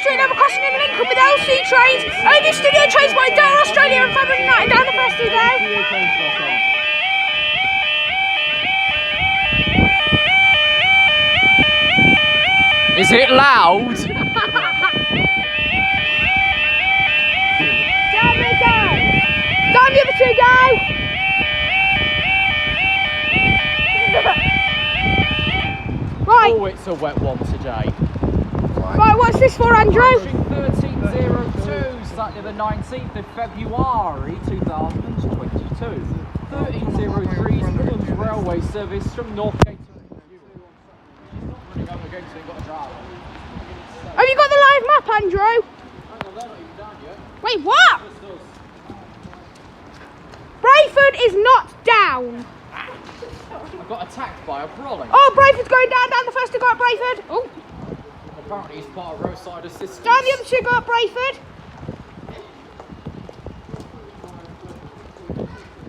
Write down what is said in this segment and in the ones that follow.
street level crossing in Lincoln with LC trains. Over studio trains by Dale Australia and Fabric United down the festival day. Is it loud? Down they go. Down the other two go. Right. Oh, it's a wet one today. Right, what's this for, Andrew? 1302, Saturday the 19th of February 2022. 1303 is Midlands Railway service from Northgate to Have you got the live map, Andrew? Wait, what? Brayford is not down. I got attacked by a brolly. Oh, Brayford's going down the first to go up Brayford. Oh. Apparently he's part of roadside assistance. Down the other two go up Brayford.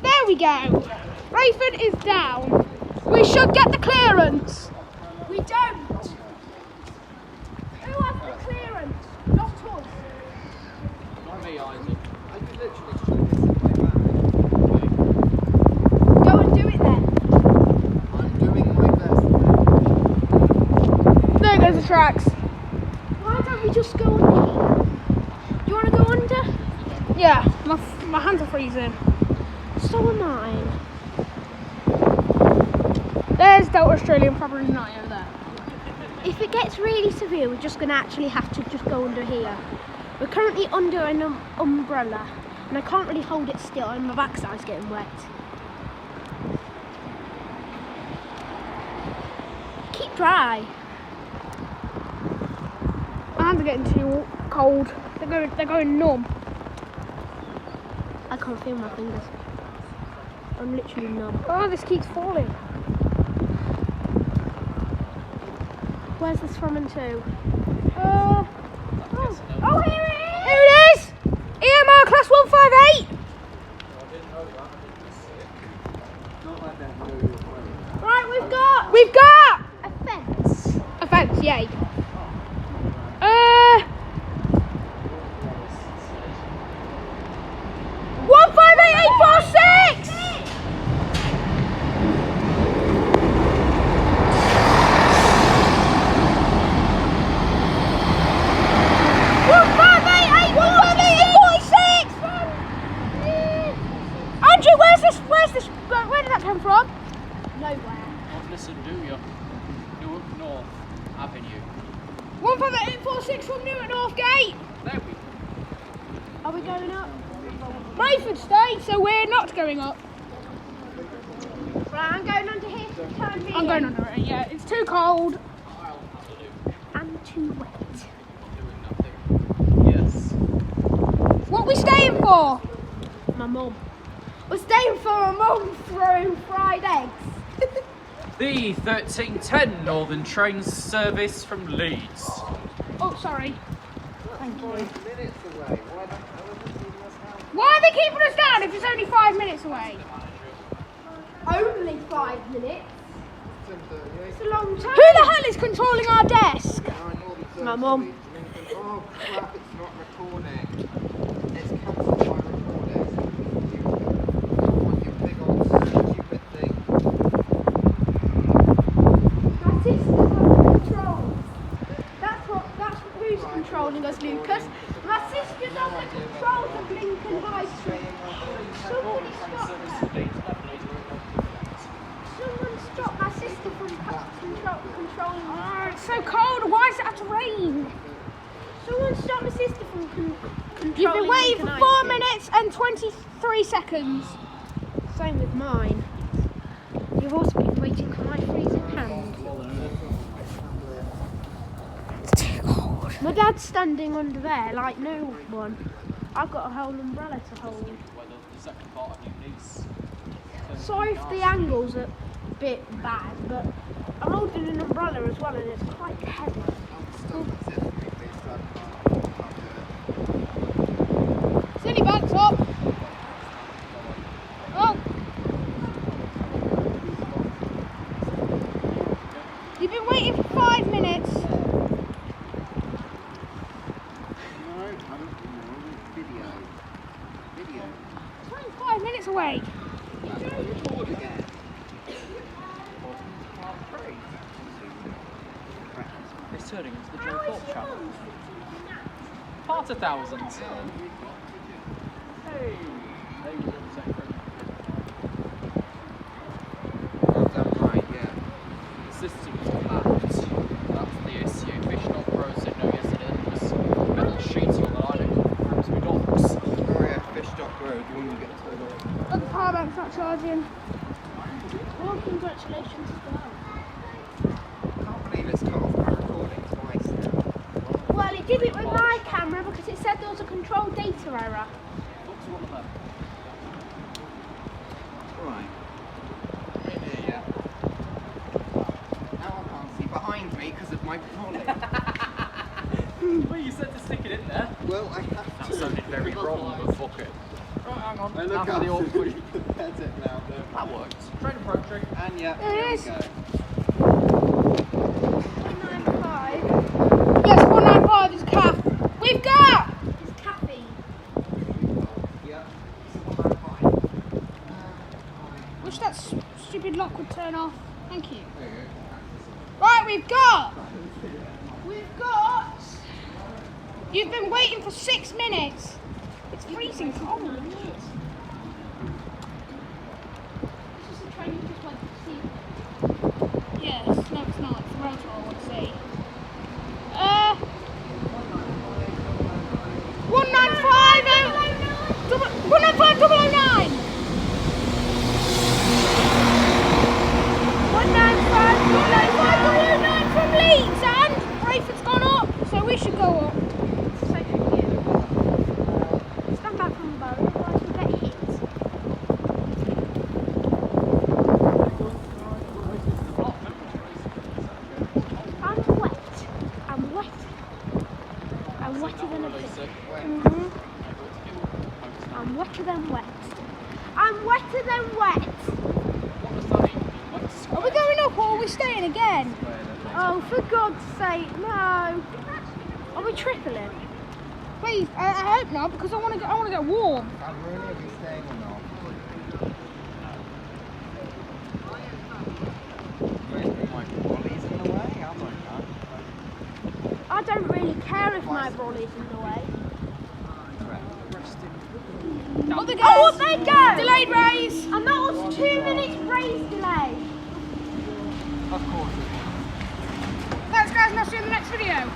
There we go. Brayford is down. We should get the clearance. We don't. Who has the clearance? Not us. Not me, Isaac. I could literally just Go and do it then. I'm doing my best. There goes the tracks. Why don't we just go under? Do you want to go under? Yeah, my hands are freezing. So am mine. There's Delta Australian Fabric United over there. If it gets really severe, we're just going to actually have to just go under here. We're currently under an umbrella, and I can't really hold it still, and my backside's getting wet. Keep dry. My hands are getting too cold. They're going numb. I can't feel my fingers. I'm literally numb. Oh, this keeps falling. Where's this from and to? Oh, here it is! Here it is! EMR class 158! Right, we've got A fence. a fence, yay. 158846! Andrew, where's this, where did that come from? Nowhere. Not listen, do you? Newark North Avenue. 158846 from Newton Northgate. There we go. Are we going up? Brayford stayed, so we're not going up. Right, I'm going under here for the time being. I'm going under it, yeah. It's too cold. And too wet. Yes. What are we staying for? My mum. We're staying for a mum through fried eggs. The 1310 Northern train service from Leeds. Oh, sorry. Thank you. Minutes away. Why are they keeping us down if it's only 5 minutes away? Only 5 minutes. It's a long time. Who the hell is controlling our desk? My mum. Oh crap, it's not recording. It's cancelled my recording. You big old stupid thing. My sister's on controls. That's who's controlling us, Lucas. My sister's on the controls of Lincoln High Street. Somebody stop my sister from controlling. Oh, it's so cold. Why does it have to rain? Someone stop my sister from controlling. You've been waiting for Lincoln 4 High Street. minutes and 23 seconds. Same with mine. You've also been waiting for my freezing hand. It's too cold. My dad's standing under there like no one. I've got a whole umbrella to hold. The second part of your niece. Sorry if the angle's a bit bad, but I'm holding an umbrella as well and it's quite heavy. Silly backs up. Oh. You've been waiting for 5 minutes. you? 25 minutes away. Record again. It's turning into the Joe Thorpe channel. Part of thousands. Hey, there you go. Well done, right, yeah. The system's collapsed. That's the issue. Fish Not Pro said no yesterday. It was metal sheets on the line. It to be docks. Oh yeah, Fish Dock Road, the one you get towed off. But the power bank's not charging. Well, congratulations as well. I can't believe it's cut off my recording twice now. Well, it did it with my camera because it said there was a control data error. What's one of them? Right. In here, yeah. Now I can't see behind me because of my trolley. Well, you said to stick it in there. Well, I have That to. sounded very wrong, but fuck it. Right, hang on. Hey, look Now for how the awkward. That's it now, don't we? That worked. Train approach trick. And yeah, There here it we is. go. 195. Yes, 195 is calf. We've got! It's caffeine. Yeah. It's 195. Wish that stupid lock would turn off. Thank you. There you Right, we've got! You've been waiting for 6 minutes. It's freezing cold. This is the train you just went to see. Yes, no it's not. It's the rotor I want to see. 195 195 009. 195 009 from Leeds, and Brayford's gone up, so we should go up. So thank you. Stand back from the boat, otherwise you'll get hit. I'm wet. I'm wet. I'm wetter than a pig. I'm wetter than wet. I'm wetter than wet. Are we going up or are we staying again? Oh, for God's sake, no. Are we tripling? Please, I hope not, because I want to get warm. go. I'm really are we staying or not? My trolley's in the way? I'm like that. I don't really care if my brolly's in the way. Up they go! Oh, up they go! Delayed raise! And that was 2 minutes race delay. Of course. Thanks guys, and I'll see you in the next video.